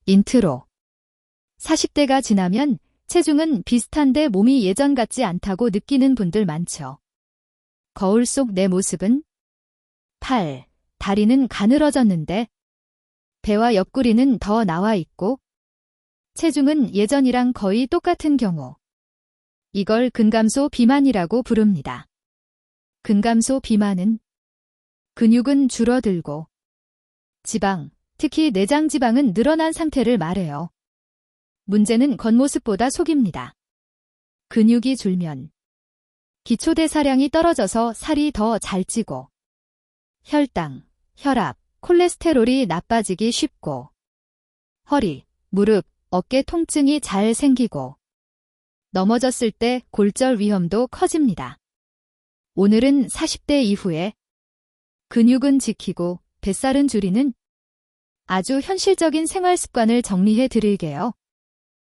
인트로. 40대가 지나면 체중은 비슷한데 몸이 예전 같지 않다고 느끼는 분들 많죠. 거울 속 내 모습은? 팔, 다리는 가늘어졌는데 배와 옆구리는 더 나와 있고 체중은 예전이랑 거의 똑같은 경우. 이걸 근감소 비만이라고 부릅니다. 근감소 비만은 근육은 줄어들고 지방, 특히 내장 지방은 늘어난 상태를 말해요. 문제는 겉모습보다 속입니다. 근육이 줄면 기초대사량이 떨어져서 살이 더 잘 찌고 혈당, 혈압, 콜레스테롤이 나빠지기 쉽고 허리, 무릎, 어깨 통증이 잘 생기고 넘어졌을 때 골절 위험도 커집니다. 오늘은 40대 이후에 근육은 지키고 뱃살은 줄이는 아주 현실적인 생활 습관을 정리해 드릴게요.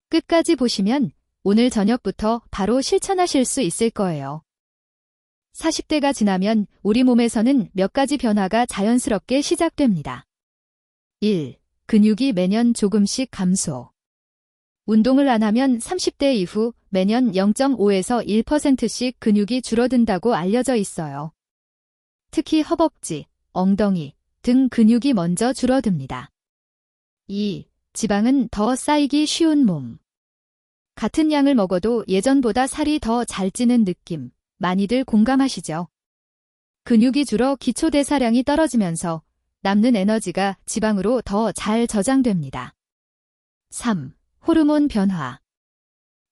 끝까지 보시면 오늘 저녁부터 바로 실천하실 수 있을 거예요. 40대가 지나면 우리 몸에서는 몇 가지 변화가 자연스럽게 시작됩니다. 1. 근육이 매년 조금씩 감소. 운동을 안 하면 30대 이후 매년 0.5에서 1%씩 근육이 줄어든다고 알려져 있어요. 특히 허벅지, 엉덩이 등 근육이 먼저 줄어듭니다. 2. 지방은 더 쌓이기 쉬운 몸. 같은 양을 먹어도 예전보다 살이 더 잘 찌는 느낌, 많이들 공감하시죠? 근육이 줄어 기초대사량이 떨어지면서 남는 에너지가 지방으로 더 잘 저장됩니다. 3. 호르몬 변화.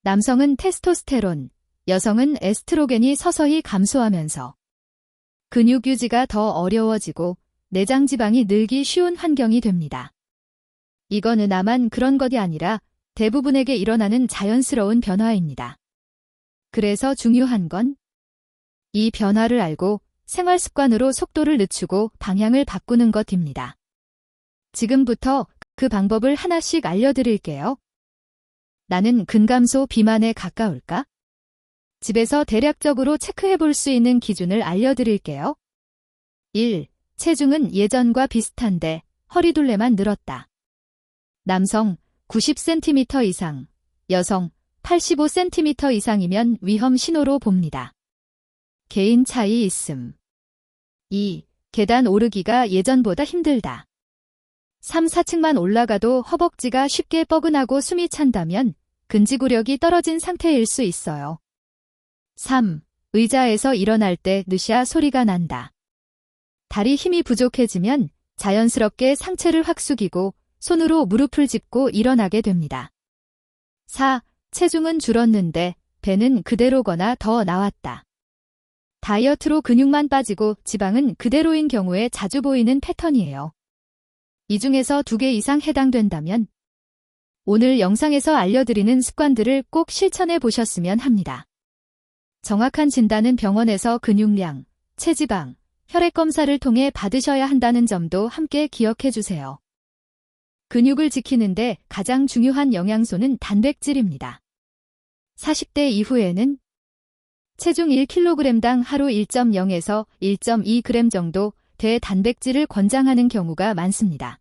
남성은 테스토스테론, 여성은 에스트로겐이 서서히 감소하면서 근육 유지가 더 어려워지고 내장 지방이 늘기 쉬운 환경이 됩니다. 이건 나만 그런 것이 아니라 대부분에게 일어나는 자연스러운 변화입니다. 그래서 중요한 건 이 변화를 알고 생활 습관으로 속도를 늦추고 방향을 바꾸는 것입니다. 지금부터 그 방법을 하나씩 알려드릴게요. 나는 근감소 비만에 가까울까? 집에서 대략적으로 체크해 볼 수 있는 기준을 알려드릴게요. 1. 체중은 예전과 비슷한데 허리둘레만 늘었다. 남성 90cm 이상, 여성 85cm 이상이면 위험 신호로 봅니다. 개인 차이 있음. 2. 계단 오르기가 예전보다 힘들다. 3, 4층만 올라가도 허벅지가 쉽게 뻐근하고 숨이 찬다면 근지구력이 떨어진 상태일 수 있어요. 3. 의자에서 일어날 때 느샤 소리가 난다. 다리 힘이 부족해지면 자연스럽게 상체를 확 숙이고 손으로 무릎을 짚고 일어나게 됩니다. 4. 체중은 줄었는데 배는 그대로거나 더 나왔다. 다이어트로 근육만 빠지고 지방은 그대로인 경우에 자주 보이는 패턴이에요. 이 중에서 2개 이상 해당된다면 오늘 영상에서 알려드리는 습관들을 꼭 실천해 보셨으면 합니다. 정확한 진단은 병원에서 근육량, 체지방, 혈액 검사를 통해 받으셔야 한다는 점도 함께 기억해 주세요. 근육을 지키는데 가장 중요한 영양소는 단백질입니다. 40대 이후에는 체중 1kg당 하루 1.0에서 1.2g 정도 대단백질을 권장하는 경우가 많습니다.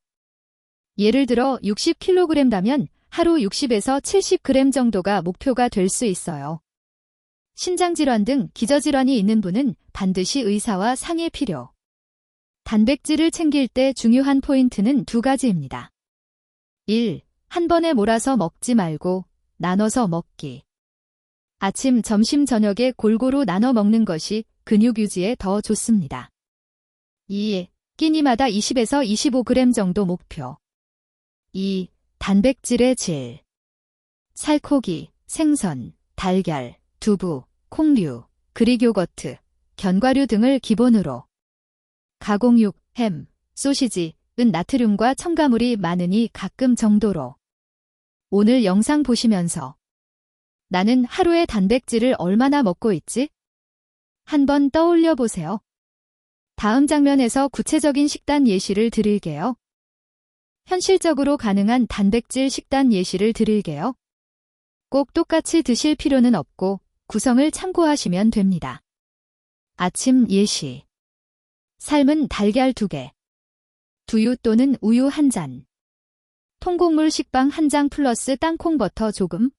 예를 들어 60kg라면 하루 60에서 70g 정도가 목표가 될 수 있어요. 신장질환 등 기저질환이 있는 분은 반드시 의사와 상의 필요. 단백질을 챙길 때 중요한 포인트는 2가지입니다. 1. 한 번에 몰아서 먹지 말고 나눠서 먹기. 아침, 점심, 저녁에 골고루 나눠 먹는 것이 근육 유지에 더 좋습니다. 2. 끼니마다 20에서 25g 정도 목표. 2. 단백질의 질. 살코기, 생선, 달걀, 두부, 콩류, 그릭 요거트, 견과류 등을 기본으로. 가공육, 햄, 소시지, 은 나트륨과 첨가물이 많으니 가끔 정도로. 오늘 영상 보시면서 나는 하루에 단백질을 얼마나 먹고 있지? 한번 떠올려 보세요. 다음 장면에서 구체적인 식단 예시를 드릴게요. 현실적으로 가능한 단백질 식단 예시를 드릴게요. 꼭 똑같이 드실 필요는 없고 구성을 참고하시면 됩니다. 아침 예시. 삶은 달걀 2개. 두유 또는 우유 1잔. 통곡물 식빵 1장 플러스 땅콩 버터 조금.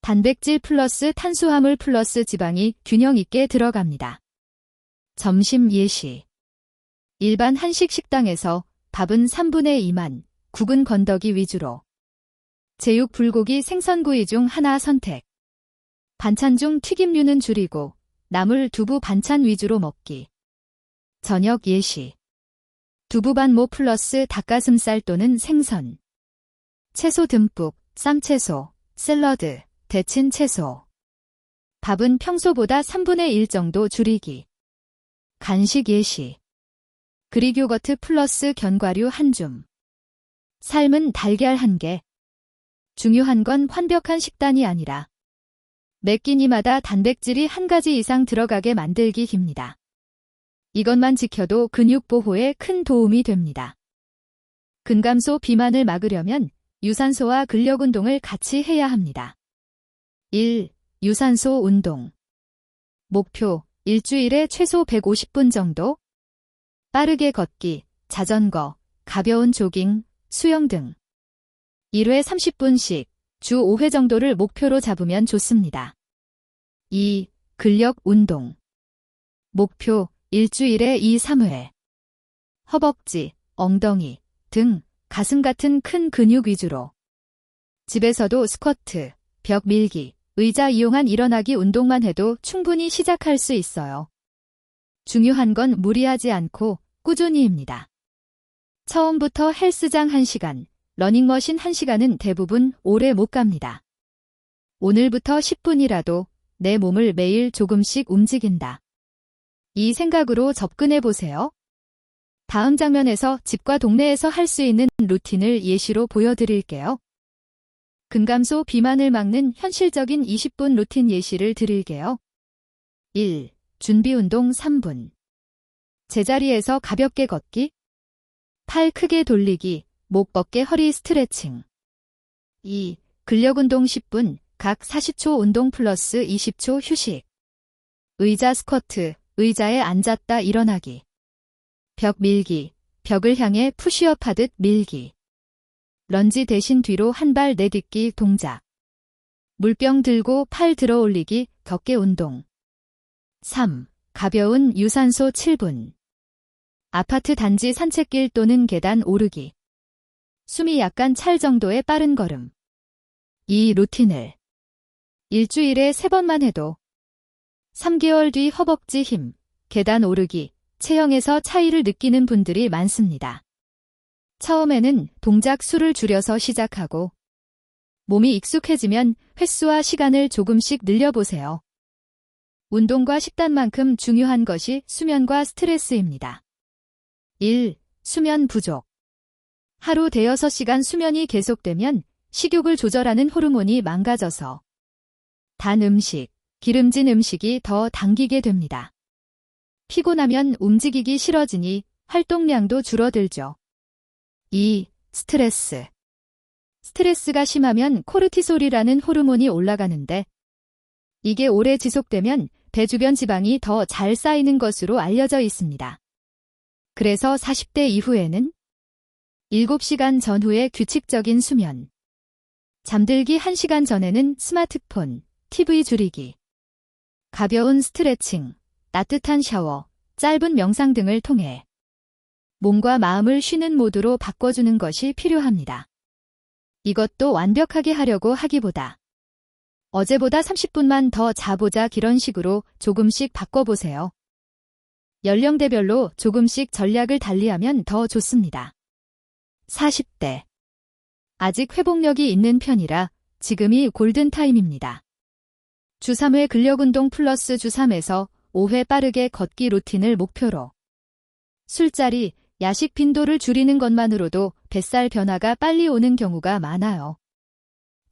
단백질 플러스 탄수화물 플러스 지방이 균형 있게 들어갑니다. 점심 예시. 일반 한식 식당에서 밥은 3분의 2만, 국은 건더기 위주로. 제육 불고기 생선구이 중 하나 선택. 반찬 중 튀김류는 줄이고 나물 두부 반찬 위주로 먹기. 저녁 예시. 두부반모 플러스 닭가슴살 또는 생선. 채소 듬뿍, 쌈채소, 샐러드, 데친 채소. 밥은 평소보다 3분의 1 정도 줄이기. 간식 예시. 그릭 요거트 플러스 견과류 한 줌. 삶은 달걀 1개. 중요한 건 완벽한 식단이 아니라 매 끼니마다 단백질이 1가지 이상 들어가게 만들기입니다. 이것만 지켜도 근육 보호에 큰 도움이 됩니다. 근감소 비만을 막으려면 유산소와 근력 운동을 같이 해야 합니다. 1. 유산소 운동. 목표, 일주일에 최소 150분 정도? 빠르게 걷기, 자전거, 가벼운 조깅, 수영 등. 1회 30분씩, 주 5회 정도를 목표로 잡으면 좋습니다. 2. 근력 운동. 목표, 일주일에 2, 3회. 허벅지, 엉덩이, 등, 가슴 같은 큰 근육 위주로. 집에서도 스쿼트, 벽 밀기, 의자 이용한 일어나기 운동만 해도 충분히 시작할 수 있어요. 중요한 건 무리하지 않고 꾸준히입니다. 처음부터 헬스장 1시간, 러닝머신 1시간은 대부분 오래 못 갑니다. 오늘부터 10분이라도 내 몸을 매일 조금씩 움직인다. 이 생각으로 접근해 보세요. 다음 장면에서 집과 동네에서 할 수 있는 루틴을 예시로 보여드릴게요. 근감소 비만을 막는 현실적인 20분 루틴 예시를 드릴게요. 1. 준비운동 3분. 제자리에서 가볍게 걷기. 팔 크게 돌리기, 목 어깨 허리 스트레칭. 2. 근력운동 10분, 각 40초 운동 플러스 20초 휴식. 의자 스쿼트, 의자에 앉았다 일어나기. 벽 밀기, 벽을 향해 푸시업 하듯 밀기. 런지 대신 뒤로 한 발 내딛기 동작. 물병 들고 팔 들어 올리기, 격계 운동. 3. 가벼운 유산소 7분. 아파트 단지 산책길 또는 계단 오르기. 숨이 약간 찰 정도의 빠른 걸음. 이 루틴을 일주일에 3번만 해도 3개월 뒤 허벅지 힘, 계단 오르기, 체형에서 차이를 느끼는 분들이 많습니다. 처음에는 동작 수를 줄여서 시작하고 몸이 익숙해지면 횟수와 시간을 조금씩 늘려보세요. 운동과 식단만큼 중요한 것이 수면과 스트레스입니다. 1. 수면 부족. 하루 대여섯 시간 수면이 계속되면 식욕을 조절하는 호르몬이 망가져서 단 음식, 기름진 음식이 더 당기게 됩니다. 피곤하면 움직이기 싫어지니 활동량도 줄어들죠. 2. 스트레스. 스트레스가 심하면 코르티솔이라는 호르몬이 올라가는데 이게 오래 지속되면 배 주변 지방이 더 잘 쌓이는 것으로 알려져 있습니다. 그래서 40대 이후에는 7시간 전후에 규칙적인 수면. 잠들기 1시간 전에는 스마트폰, TV 줄이기. 가벼운 스트레칭, 따뜻한 샤워, 짧은 명상 등을 통해 몸과 마음을 쉬는 모드로 바꿔주는 것이 필요합니다. 이것도 완벽하게 하려고 하기보다 어제보다 30분만 더 자보자 이런 식으로 조금씩 바꿔보세요. 연령대별로 조금씩 전략을 달리하면 더 좋습니다. 40대. 아직 회복력이 있는 편이라 지금이 골든타임입니다. 주 3회 근력운동 플러스 주 3에서 5회 빠르게 걷기 루틴을 목표로. 술자리, 야식 빈도를 줄이는 것만으로도 뱃살 변화가 빨리 오는 경우가 많아요.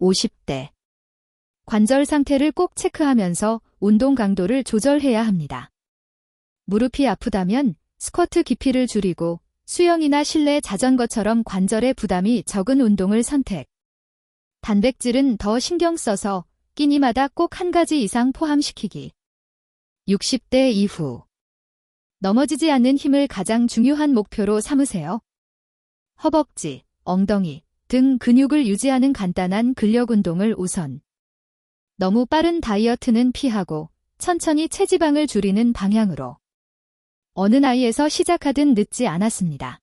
50대. 관절 상태를 꼭 체크하면서 운동 강도를 조절해야 합니다. 무릎이 아프다면 스쿼트 깊이를 줄이고 수영이나 실내 자전거처럼 관절에 부담이 적은 운동을 선택. 단백질은 더 신경 써서 끼니마다 꼭 1가지 이상 포함시키기. 60대 이후. 넘어지지 않는 힘을 가장 중요한 목표로 삼으세요. 허벅지, 엉덩이, 등 근육을 유지하는 간단한 근력 운동을 우선. 너무 빠른 다이어트는 피하고 천천히 체지방을 줄이는 방향으로. 어느 나이에서 시작하든 늦지 않았습니다.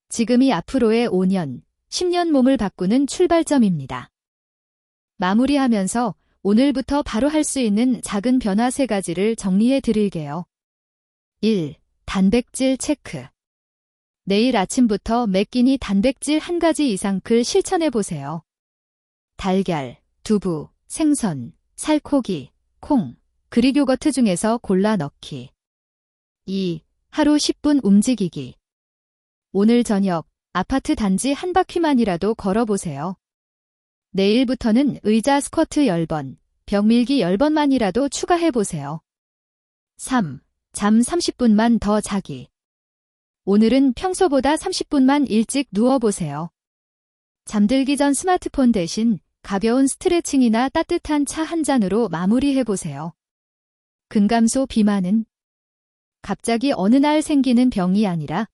지금이 앞으로의 5년, 10년 몸을 바꾸는 출발점입니다. 마무리하면서 오늘부터 바로 할 수 있는 작은 변화 3가지를 정리해 드릴게요. 1. 단백질 체크. 내일 아침부터 매 끼니 단백질 1가지 이상 실천해 보세요. 달걀, 두부, 생선, 살코기, 콩, 그릭 요거트 중에서 골라 넣기. 2. 하루 10분 움직이기. 오늘 저녁 아파트 단지 한 바퀴만이라도 걸어보세요. 내일부터는 의자 스쿼트 10번, 벽 밀기 10번만이라도 추가해보세요. 3. 잠 30분만 더 자기. 오늘은 평소보다 30분만 일찍 누워보세요. 잠들기 전 스마트폰 대신 가벼운 스트레칭이나 따뜻한 차 한 잔으로 마무리해보세요. 근감소 비만은 갑자기 어느 날 생기는 병이 아니라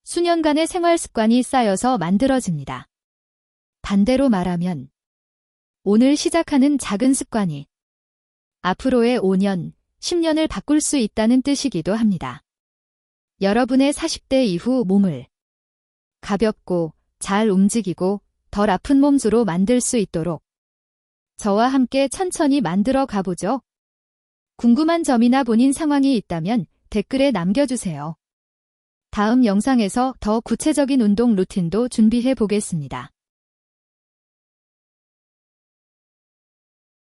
수년간의 생활 습관이 쌓여서 만들어집니다. 반대로 말하면 오늘 시작하는 작은 습관이 앞으로의 5년, 10년을 바꿀 수 있다는 뜻이기도 합니다. 여러분의 40대 이후 몸을 가볍고 잘 움직이고 덜 아픈 몸수로 만들 수 있도록 저와 함께 천천히 만들어 가보죠. 궁금한 점이나 본인 상황이 있다면 댓글에 남겨주세요. 다음 영상에서 더 구체적인 운동 루틴도 준비해 보겠습니다.